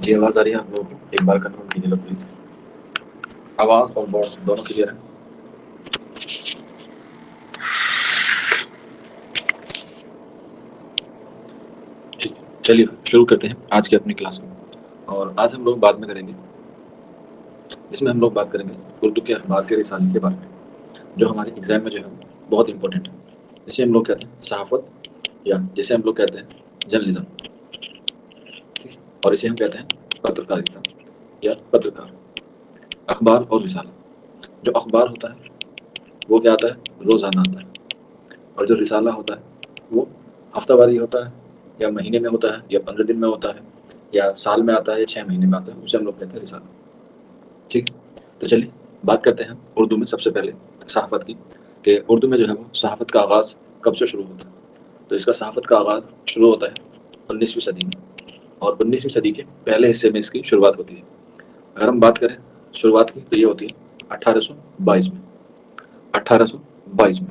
जी आवाज़ आ रही है आप लोगों को? एक बार कन्फर्म कीजिएगा प्लीज़। आवाज़ और वॉइस दोनों क्लियर है? ठीक है, चलिए शुरू करते हैं आज की अपनी क्लास को। और आज हम लोग बाद में करेंगे, जिसमें हम लोग बात करेंगे उर्दू के अखबार के रिसाले के बारे में, जो हमारे एग्ज़ाम में जो है बहुत इंपॉर्टेंट है। जिसे हम लोग कहते हैं सहाफ़त या जिसे हम लोग कहते हैं जर्नलिज़्म, ठीक है? और इसे हम कहते हैं पत्रकारिता या पत्रकार। अखबार और रिसाला, जो अखबार होता है वो क्या आता है? रोज़ाना आता है। और जो रिसाला होता है वो हफ्तावारी होता है, या महीने में होता है, या 15 दिन में होता है, या साल में आता है, या 6 महीने में आता है। उसे हम लोग कहते हैं रिसाला। ठीक है? तो चलिए बात करते हैं उर्दू में सबसे पहले सहाफ़त की, कि उर्दू में जो है वो सहाफ़त का आगाज़ कब से शुरू होता है। तो इसका सहाफ़त का आगाज़ शुरू होता है 19वीं सदी में, और 19वीं सदी के पहले हिस्से में इसकी शुरुआत होती है। अगर हम बात करें शुरुआत की, तो ये होती है 1822 में। 1822 में।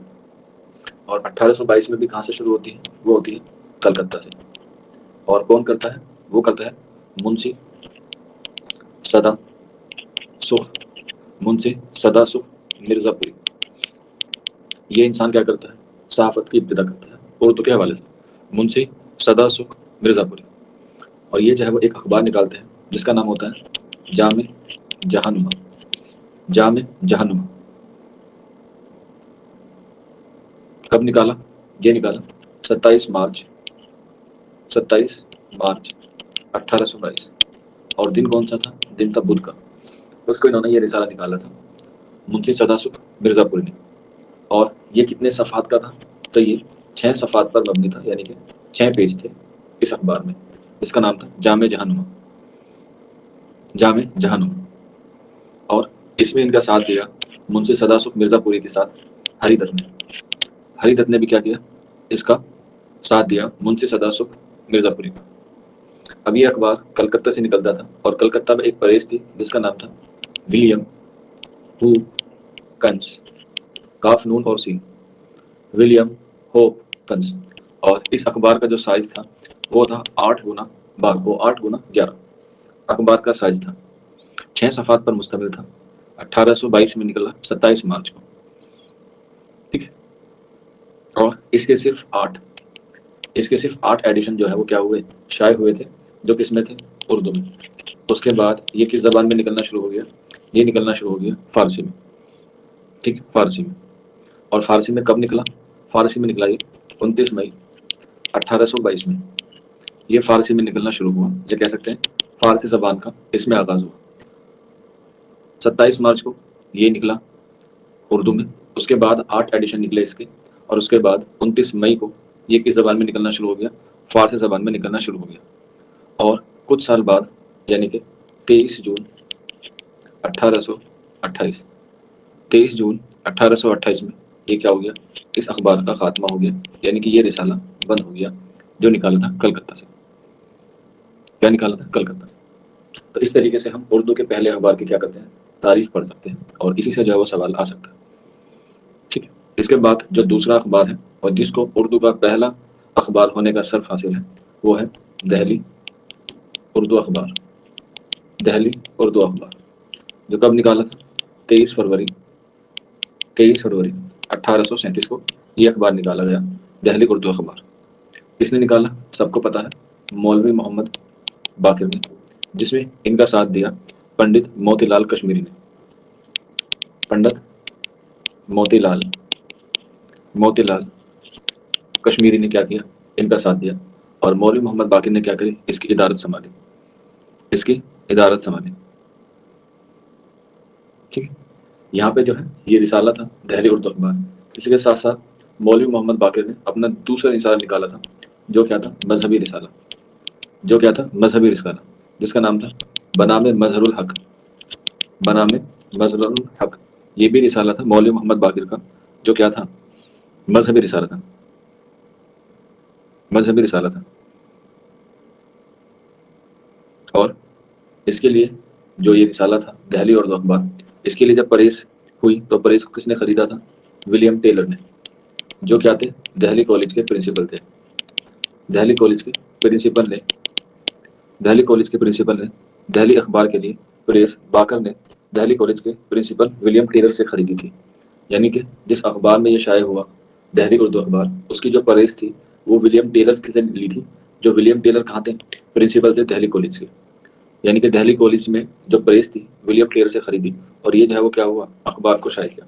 और 1822 में भी कहाँ से शुरू होती है? वो होती है कलकत्ता से। और कौन करता है? वो करता है मुंशी सदा सुख मुंशी सदा सुख मिर्ज़ापुरी। ये इंसान क्या करता है? सहाफ़त की इब्तिदा करता है उर्दू के हवाले से, मुंशी सदा सुख मिर्ज़ापुरी। और ये जो है वो एक अखबार निकालते हैं जिसका नाम होता है जामे जहानुमा। जामे जहानुमा कब निकाला? ये निकाला 27 मार्च 27 मार्च 1822। और दिन कौन सा था? दिन था बुध का। उसको इन्होंने ये रिसाला निकाला था मुंशी सदासुख मिर्ज़ापुरी ने। और ये कितने सफ़ात का था? तो ये 6 सफ़ात पर मबनी था, यानी कि 6 पेज थे इस अखबार में। इसका नाम था जामे जहानुमा। जामे जहानुमा। और इसमें इनका साथ दिया मुंशी सदासुख मिर्ज़ापुरी के साथ हरिदत्त ने। हरिदत्त ने भी क्या किया? इसका साथ दिया मुंशी सदासुख मिर्ज़ापुरी का। अब ये अखबार कलकत्ता से निकलता था, और कलकत्ता में एक प्रेस थी जिसका नाम था विलियम हू कंस। काफ नून और सीन, विलियम होप कंस। और इस अखबार का जो साइज था वो था 8 गुना 12, वो 8 गुना 11 अखबार का साइज था। 6 सफ़ात पर मुश्तमिल था। 1822 में निकला 27 मार्च को। ठीक है? और इसके सिर्फ 8 एडिशन जो है वो क्या हुए? शाये हुए थे, जो किस में थे? उर्दू में। उसके बाद ये किस ज़बान में निकलना शुरू हो गया? ये निकलना शुरू हो गया फ़ारसी में। ठीक है? फ़ारसी में। और फ़ारसी में कब निकला? फ़ारसी में निकला ये 29 मई 1822 में। ये फ़ारसी में निकलना शुरू हुआ, या कह सकते हैं फ़ारसी ज़बान का इसमें आगाज़ हुआ। 27 मार्च को ये निकला उर्दू में। उसके बाद 8 एडिशन निकले इसके, और उसके बाद 29 मई को ये किस ज़बान में निकलना शुरू हो गया? फ़ारसी ज़बान में निकलना शुरू हो गया। और कुछ साल बाद, यानी कि 23 जून 1828, 23 जून 1828 में ये क्या हो गया? इस अखबार का खात्मा हो गया, यानी कि ये रिसाला बंद हो गया, जो निकाला था कलकत्ता से। क्या निकाला था? कलकत्ता से। तो इस तरीके से हम उर्दू के पहले अखबार की क्या करते हैं? तारीख पढ़ सकते हैं, और इसी से जो है वो सवाल आ सकता है। ठीक है? इसके बाद जो दूसरा अखबार है, और जिसको उर्दू का पहला अखबार होने का शर्फ हासिल है, वो है दहली उर्दू अखबार। दहली उर्दू अखबार, जो कब निकाला था? 23 फरवरी 1837 को ये अखबार निकाला गया, दहली उर्दू अखबार। किसने निकाला? सबको पता है, मौलवी मोहम्मद बाकिर ने, जिसमें इनका साथ दिया पंडित मोतीलाल कश्मीरी ने। पंडित मोतीलाल मोतीलाल कश्मीरी ने क्या किया? इनका साथ दिया। और मौलवी मोहम्मद बाकिर ने क्या करी? इसकी इदारत संभाली। इसकी इदारत संभाली। ठीक है? यहाँ पे जो है ये रिसाला था दहली उर्दू अखबार। इसी के साथ साथ मौलवी मोहम्मद बाकिर ने अपना दूसरा रिसाला निकाला था, जो क्या था? मजहबी रिसाला। जो क्या था? मजहबी रिसाला, जिसका नाम था बनामे मजहरुल हक। बनामे मजहरुल हक। ये भी रिसाला था मौलवी मोहम्मद बाकिर का, जो क्या था? मजहबी रिसाला था। मजहबी रिसाला था। और इसके लिए जो ये रिसाला था दहली उर्दू अखबार, इसके लिए जब प्रेस हुई तो प्रेस को किसने खरीदा था? विलियम टेलर ने, जो क्या थे? दहली कॉलेज के प्रिंसिपल थे। दहली कॉलेज के प्रिंसिपल ने दिल्ली कॉलेज के प्रिंसिपल ने दिल्ली अखबार के लिए प्रेस बाकर ने दिल्ली कॉलेज के प्रिंसिपल विलियम टेलर से खरीदी थी। यानी कि जिस अखबार में ये शाये हुआ, दिल्ली उर्दू अखबार, उसकी जो प्रेस थी वो विलियम टेलर से ली थी। जो विलियम टेलर कहाँ थे? प्रिंसिपल थे दिल्ली कॉलेज के। यानी कि दिल्ली कॉलेज में जो प्रेस थी विलियम टेलर से खरीदी, और ये जो है वो क्या हुआ, अखबार को शाये किया।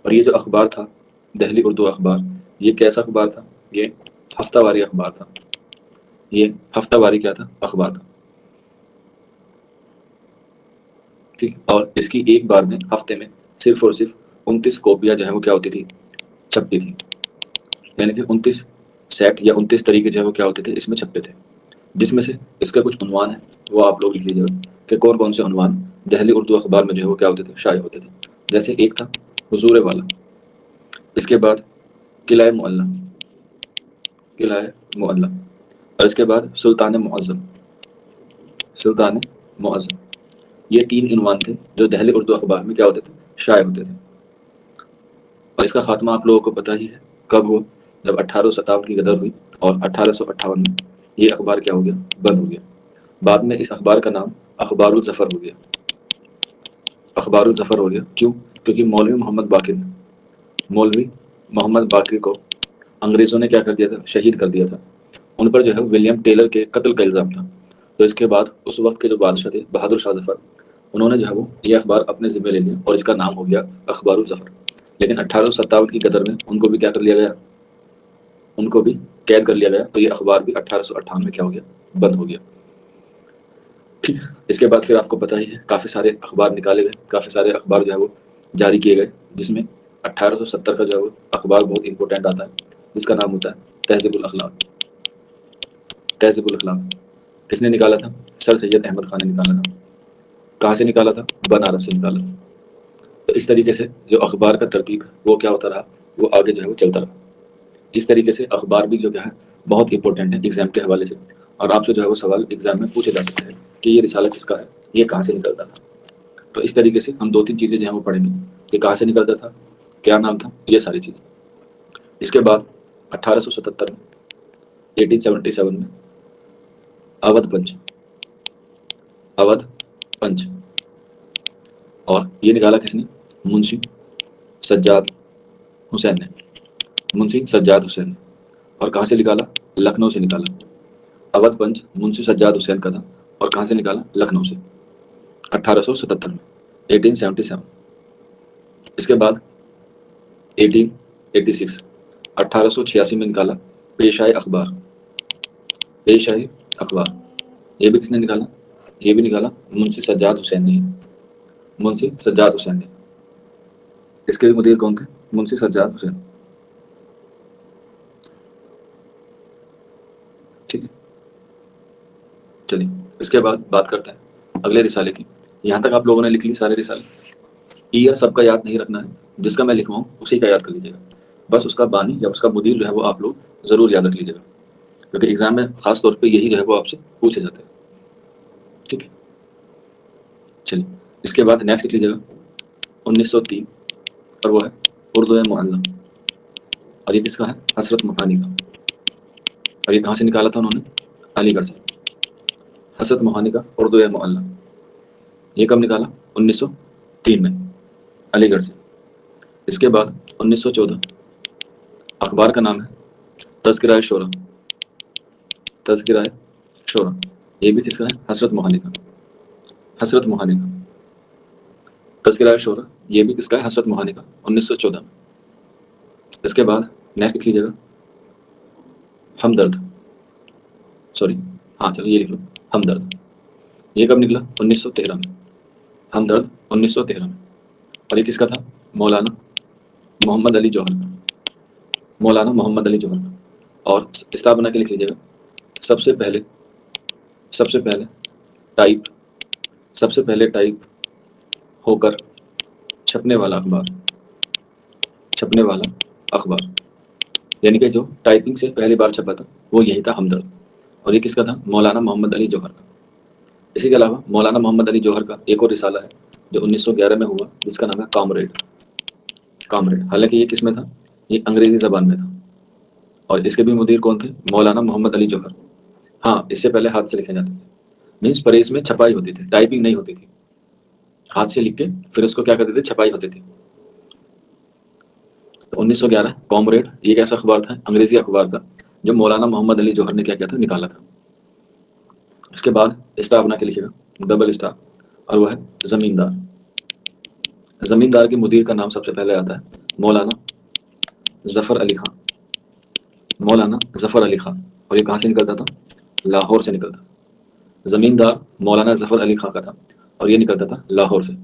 और ये जो अखबार था दिल्ली उर्दू अखबार, ये कैसा अखबार था? ये हफ्तावारी अखबार था। ये हफ्तावारी क्या था? अखबार था। ठीक, और इसकी एक बार में हफ्ते में सिर्फ और सिर्फ 29 कॉपियां जो है वो क्या होती थी? छपती थी। यानी कि 29 सेट या 29 तरीके जो है वो क्या होते थे? इसमें छपते थे। जिसमें से इसका कुछ उन्वान है वो आप लोग लिख लीजिएगा कि कौन कौन से उन्वान दिल्ली उर्दू अखबार में जो है वो क्या होते थे? शाये होते थे। जैसे एक था हुजूर वाला, इसके बाद किला मुअल्ला, किला मुअल्ला, और इसके बाद सुल्तान मुअज्जम, सुल्तान मुअज्जम। ये 3 उन्वान थे जो दिल्ली उर्दू अखबार में क्या होते थे? शाये होते थे। और इसका खात्मा आप लोगों को पता ही है कब हुआ? जब 1857 की गदर हुई और 1858 में ये अखबार क्या हो गया? बंद हो गया। बाद में इस अखबार का नाम अखबारुल ज़फ़र हो गया। अखबारुल ज़फ़र हो गया क्यों? क्योंकि मौलवी मोहम्मद बाकिर को अंग्रेज़ों ने क्या कर दिया था? शहीद कर दिया था। उन पर जो है विलियम टेलर के कत्ल का इल्ज़ाम था। तो इसके बाद उस वक्त के जो बादशाह थे बहादुर शाह ज़फ़र, उन्होंने जो है वो ये अखबार अपने ज़िम्मे ले लिया और इसका नाम हो गया अखबारुल ज़फ़र। लेकिन 1857 की गदर में उनको भी क्या कर लिया गया? उनको भी कैद कर लिया गया। तो ये अखबार भी 1858 में क्या हो गया? बंद हो गया। ठीक है, इसके बाद फिर आपको पता ही है काफ़ी सारे अखबार निकाले गए, काफ़ी सारे अखबार जो है वो जारी किए गए, जिसमें 1870 का जो है वो अखबार बहुत इंपॉर्टेंट आता है, जिसका नाम होता है तहज़ीबुल अखलाक। तहज़ीबुल अखलाक किसने निकाला था? सर सैयद अहमद खान ने निकाला था। कहाँ से निकाला था? बनारस से निकाला था। तो इस तरीके से जो अखबार का तरतीब है वो क्या होता रहा? वो आगे जो है वो चलता रहा। इस तरीके से अखबार भी जो क्या है बहुत इंपॉर्टेंट है एग्जाम के हवाले से, और आपसे जो है वो सवाल एग्जाम में पूछे जा सकते हैं कि ये रिसाला किसका है, ये कहाँ से निकलता था। तो इस तरीके से हम 2-3 चीज़ें जो है वो पढ़ेंगे कि कहाँ से निकलता था, क्या नाम था, ये सारी चीज़ें। इसके बाद 1877 में 1877 में अवध पंच, अवध पंच, और ये निकाला किसने? मुंशी सज्जाद हुसैन ने, मुंशी सज्जाद हुसैन ने। और कहाँ से निकाला? लखनऊ से निकाला। अवध पंच मुंशी सज्जाद हुसैन का था, और कहाँ से निकाला? लखनऊ से, 1877 में, 1877। इसके बाद 1886, 1886 में निकाला पेशाए अखबार, पेशाए अखबार। ये भी किसने निकाला? ये भी निकाला मुंशी सज्जाद हुसैन ने, मुंशी सज्जाद हुसैन ने। इसके भी मुदीर कौन थे? मुंशी सज्जाद हुसैन। ठीक है, चलिए इसके बाद बात करते हैं अगले रिसाले की। यहाँ तक आप लोगों ने लिख ली सारे रिसाले। ईयर सबका याद नहीं रखना है, जिसका मैं लिखवाऊँ उसी का याद कर लीजिएगा। बस उसका बानी या उसका मुदीर जो है वो आप लोग ज़रूर याद रख लीजिएगा, क्योंकि एग्जाम में खास तौर पे यही जो है वो आपसे पूछे जाते हैं। ठीक है, चलिए इसके बाद नेक्स्ट लिख लीजिएगा 1903, और वो है उर्दू मुअल्लम, और ये किसका है? हसरत मोहानी का। और ये कहाँ से निकाला था उन्होंने? अलीगढ़ से। हसरत मोहानी का उर्दू मुअल्लम, ये कब निकाला? 1903 में, अलीगढ़ से। इसके बाद 1914 अखबार का नाम है तज़किरा शोरा, तज़किरा शोरा। ये भी किसका है? हसरत मोहानी का, हसरत मोहानी का। तज़किरा शोरा ये भी किसका है? हसरत मोहानी का, 1914 में। इसके बाद नेक्स्ट लिख लीजिएगा हमदर्द, सॉरी हाँ चलो ये लिख लो हमदर्द। ये कब निकला? 1913 में, हमदर्द 1913 में। और ये किसका था? मौलाना मोहम्मद अली जौहर का, मौलाना मोहम्मद अली जौहर का। और स्टार बना के लिख लीजिएगा सबसे पहले, सबसे पहले टाइप, सबसे पहले टाइप होकर छपने वाला अखबार, छपने वाला अखबार। यानी कि जो टाइपिंग से पहली बार छपा था वो यही था हमदर्द, और ये किसका था? मौलाना मोहम्मद अली जौहर का। इसी के अलावा मौलाना मोहम्मद अली जौहर का एक और रिसाला है जो 1911 में हुआ, जिसका नाम है कामरेड, कामरेड। हालांकि ये किस में था? ये अंग्रेजी ज़बान में था, और इसके भी मुदीर कौन थे? मौलाना मोहम्मद अली जौहर। हाँ, इससे पहले हाथ से लिखे जाते थे, मीन्स प्रेस में छपाई होती थी, टाइपिंग नहीं होती थी, हाथ से लिख के फिर उसको क्या करते थे, छपाई होती थी। तो 1911 कॉमरेड, ये एक ऐसा अखबार था, अंग्रेजी अखबार था, जो मौलाना मोहम्मद अली जौहर ने क्या किया था, निकाला था। इसके बाद स्टार बना के लिखिएगा, डबल स्टार, और वह है जमींदार। जमींदार के मुदीर का नाम सबसे पहले आता है मौलाना जफर अली खान। मौलाना जफर अली खान, और ये कहाँ से निकलता था, लाहौर से निकलता था। जमींदार मौलाना जफर अली खान का था, और ये निकलता था लाहौर से।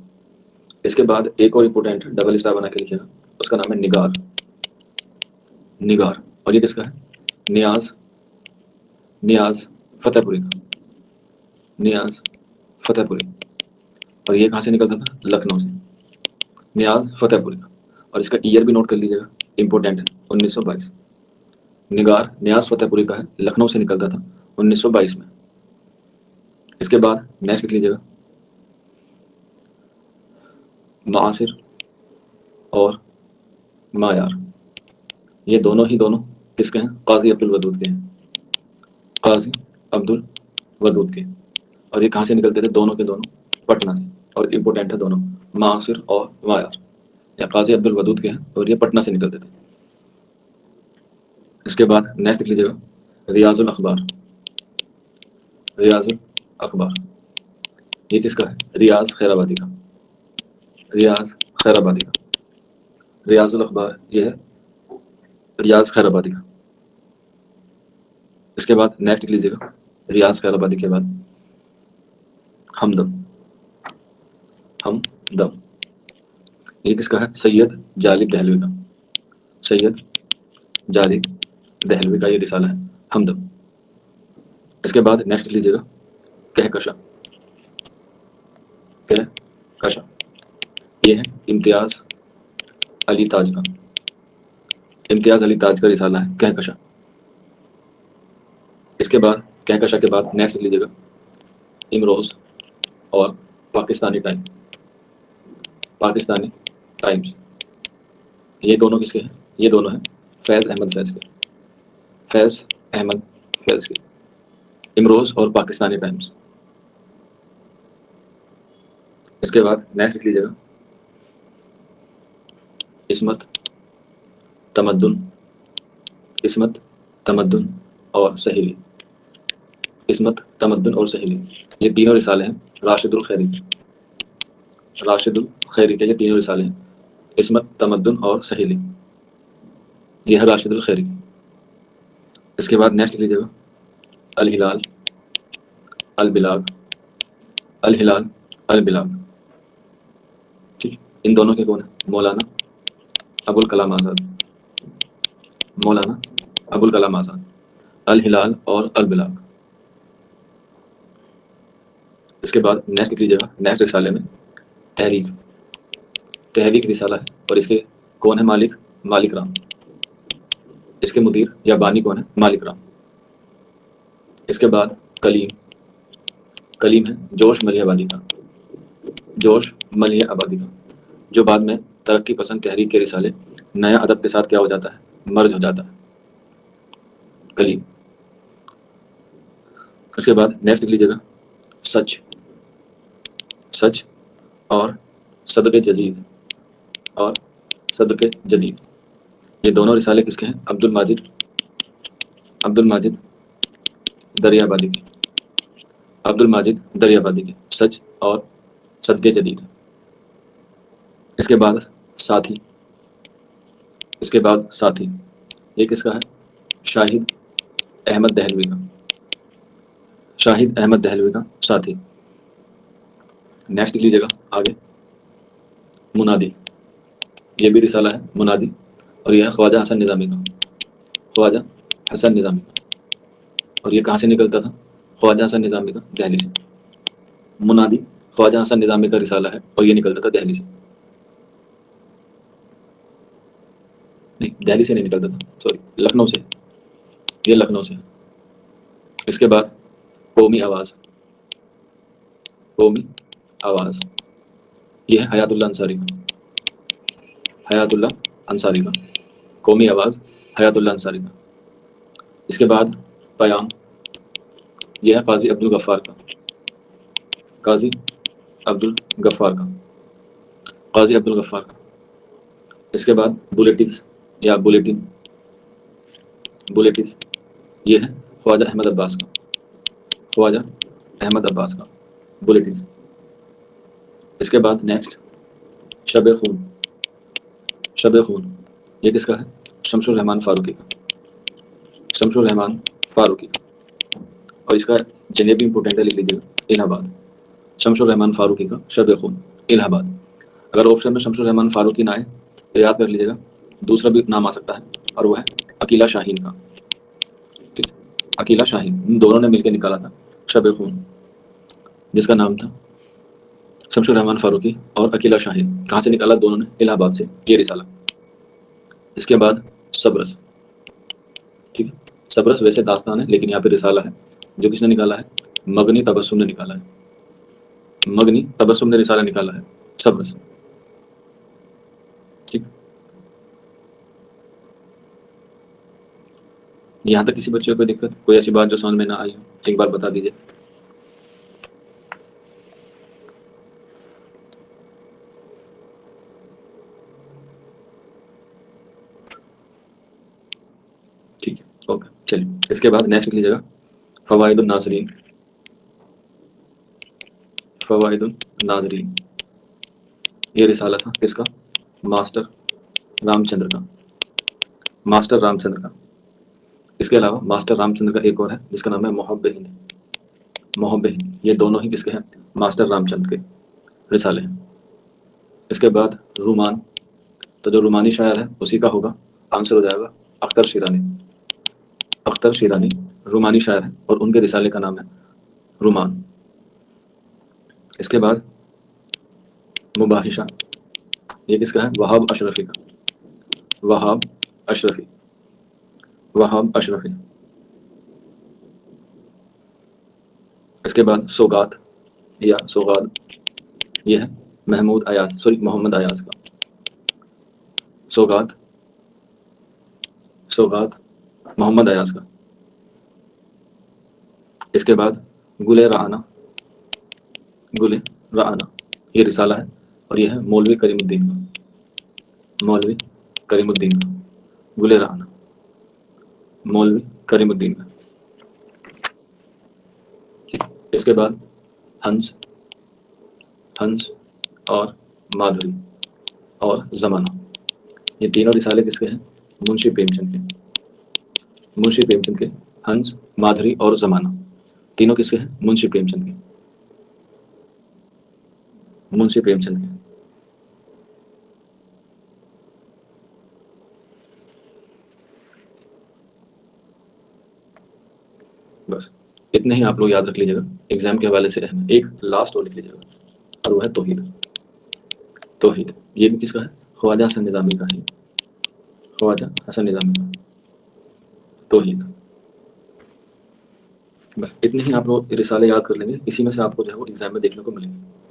इसके बाद एक और इंपोर्टेंट डबल स्टार बना के लिखिएगा, उसका नाम है निगार। निगार, और ये किसका है, नियाज, नियाज फतेहपुरी का, नियाज फतेहपुरी, और ये कहाँ से निकलता था, लखनऊ से, नियाज फतेहपुरी का। और इसका ईयर भी नोट कर लीजिएगा, इंपॉर्टेंट है, 1922। निगार नियाज फतेहपुरी का है, लखनऊ से निकलता था 1922 में। इसके बाद नेक्स्ट लिख लीजिएगा, मासिर और मायार, ये दोनों ही दोनों किसके हैं, काजी अब्दुल वदूद के हैं, काजी अब्दुल वदूद के। और ये कहाँ से निकलते थे, दोनों के दोनों पटना से, और इम्पोर्टेंट है दोनों, मासिर और मायार, या काजी अब्दुल वदूद के हैं और ये पटना से निकलते थे। इसके बाद नेक्स्ट लिख लीजिएगा, रियाजुल अखबार। रियाजुल अखबार, ये किसका है, रियाज खैराबादी का, रियाज खैराबादी का। रियाजुल अखबार ये है रियाज खैराबादी का। इसके बाद नेक्स्ट लिख लीजिएगा, रियाज खैराबादी के बाद हमदम। हमदम, ये किसका है, सैयद जालिब दहलवी का, सैयद जालिब दहलवी का ये रिसाला है हमदम। इसके बाद नेक्स्ट लिख लीजिएगा, कहकशा। कहकशा, ये है इम्तियाज अली ताज का, इम्तियाज अली ताज का रिसाला है कहकशा। इसके बाद कहकशा के बाद नेक्स्ट लिख लीजिएगा, इमरोज और पाकिस्तानी टाइम, पाकिस्तानी टाइम्स, ये दोनों किसके हैं, ये दोनों हैं फैज़ अहमद फैज़ के, फैज़ अहमद फैज़ के, इमरोज और पाकिस्तानी टाइम्स। इसके बाद नेक्स्ट लिख लीजिएगा, इस्मत तमद्दुन, इस्मत तमद्दुन और सहेली, इस्मत तमद्दुन और सहेली, ये तीनों रिसाले हैं राशिदुल खैरी के, राशिदुल खैरी के ये तीनों रिसाले हैं, इस्मत तमद्दुन और सहेली, ये है राशिदुल खैरी। इसके बाद नेक्स्ट लिख लीजिएगा, अल हिलाल अल बिलाग, अल हिलाल अल बिलाग। ठीक, इन दोनों के कौन है, मौलाना अबुल कलाम आज़ाद, मौलाना अबुल कलाम आज़ाद, अल हिलाल और अल बिलाग। इसके बाद नेक्स्ट लिख लीजिएगा, नेक्स्ट रिसाले में तहरीक, तहरीक रिसाला है, और इसके कौन है मालिक, मालिक राम, इसके मुदीर या बानी कौन है, मालिक राम। इसके बाद कलीम, कलीम है जोश मलिह आबादी का, जोश मलिह आबादी का, जो बाद में तरक्की पसंद तहरीक के रिसाले नया अदब के साथ क्या हो जाता है, मर्ज हो जाता है, कलीम। इसके बाद नेक्स्ट लिख लीजिएगा, सच, सच और सदक़े जदीद, और सदक़े जदीद, ये दोनों रिसाले किसके हैं, अब्दुल माजिद, अब्दुल माजिद दरियाबादी के, अब्दुल माजिद दरियाबादी के, सच और सदक़े जदीद। इसके बाद साथी, इसके बाद साथी, ये किसका है, शाहिद अहमद दहलवी का, शाहिद अहमद दहलवी का साथी। नेक्स्ट लिख लीजिएगा आगे, मुनादी, ये भी रिसाला है मुनादी, और यह है ख्वाजा हसन निज़ामी का, ख्वाजा हसन निज़ामी का, और ये कहाँ से निकलता था, ख्वाजा हसन निज़ामी का दिल्ली से। मुनादी ख्वाजा हसन निज़ामी का रिसाला है, और ये निकलता था दिल्ली से, नहीं दिल्ली से नहीं निकलता था, सॉरी लखनऊ से, ये लखनऊ से। इसके बाद कौमी आवाज़, कौमी आवाज़, ये है हयातुल्लाह अंसारी का, हयातुल्लाह अंसारी का, कौमी आवाज़ हयातुल्लाह अंसारी का। इसके बाद क़याम, यह है काजी अब्दुल गफ्फार का, काजी अब्दुल गफ्फार का, काजी अब्दुल गफ्फार का। इसके बाद बुलेटिस या बुलेटिन, बुलेटिस ये है ख्वाजा अहमद अब्बास का, ख्वाजा अहमद अब्बास का बुलेटिस। इसके बाद नेक्स्ट शब खून, शब खून ये किसका है? शमसुर रहमान फारूकी का, शमसुर रहमान फारूकी। और इसका जगह भी इंपॉर्टेंट है, लिख लीजिएगा इलाहाबाद, शमसुर रहमान फारूकी का शब खून इलाहाबाद। अगर ऑप्शन में शमसुर रहमान फारूकी ना आए तो याद कर लीजिएगा दूसरा भी नाम आ सकता है और वो है अकीला शाहीन का। ठीक है, अकीला शाहीन, इन दोनों ने मिलकर निकाला था शब खून, जिसका नाम था शमसुर रहमान फारूकी और अकीला शाहीन। कहाँ से निकाला दोनों ने? इलाहाबाद से, ये रिसाला। इसके बाद सब्रस, ठीक है, सब्रस वैसे दास्तान है लेकिन यहाँ पे रिसाला है, जो किसने निकाला है? मगनी तबस्सुम ने निकाला है, मगनी तबस्सुम ने रिसाला निकाला है सब्रस। ठीक, यहाँ तक किसी बच्चे को कोई दिक्कत, कोई ऐसी बात जो समझ में ना आई हो, एक बार बता दीजिए। ठीक है, ओके, चलिए इसके बाद नेक्स्ट लिख लीजिएगा फवाइदुन नाज़रीन, फवाइदुन नाज़रीन ये रिसाला था किसका? मास्टर रामचंद्र का, मास्टर रामचंद्र का। इसके अलावा मास्टर रामचंद्र का एक और है जिसका नाम है मोहब्बे हिंद, मोहब्बे हिंद, ये दोनों ही किसके हैं? मास्टर रामचंद्र के रिसाले हैं। इसके बाद रूमान, तो जो रूमानी शायर है उसी का होगा, आंसर हो जाएगा अख्तर शिरानी, अख्तर शिरानी रूमानी शायर है और उनके रिसाले का नाम है रूमान। इसके बाद मुबाहिशा, ये किसका है? वहाब अशरफी का, वहाब अशरफी, वहाब अशरफी। इसके बाद सौगात या सौगात ये है महमूद अयाज, सॉरी मोहम्मद अयाज का, सौगात, सौगात मोहम्मद अयाज का। इसके बाद गुले राना, गुले राना ये रिसाला है और ये है मौलवी करीमुद्दीन का, मौलवी करीमुद्दीन का गुले राना, मौलवी करीमुद्दीन का। इसके बाद हंस, हंस और माधुरी और जमाना, ये तीनों रिसाले किसके हैं? मुंशी प्रेमचंद के, मुंशी प्रेमचंद के। हंस, माधुरी और जमाना तीनों किसके हैं? मुंशी प्रेमचंद के, मुंशी प्रेमचंद के। बस इतने ही आप लोग याद रख लीजिएगा, एग्जाम के हवाले से अहम है। एक लास्ट और लिख लीजिएगा और वो है तौहीद, तौहीद ये भी किसका है? ख्वाजा हसन निज़ामी का है, ख्वाजा हसन निज़ामी का तौहीद। बस इतने ही आप लोग रिसाले याद कर लेंगे, इसी में से आपको जो है वो एग्जाम में देखने को मिलेंगे।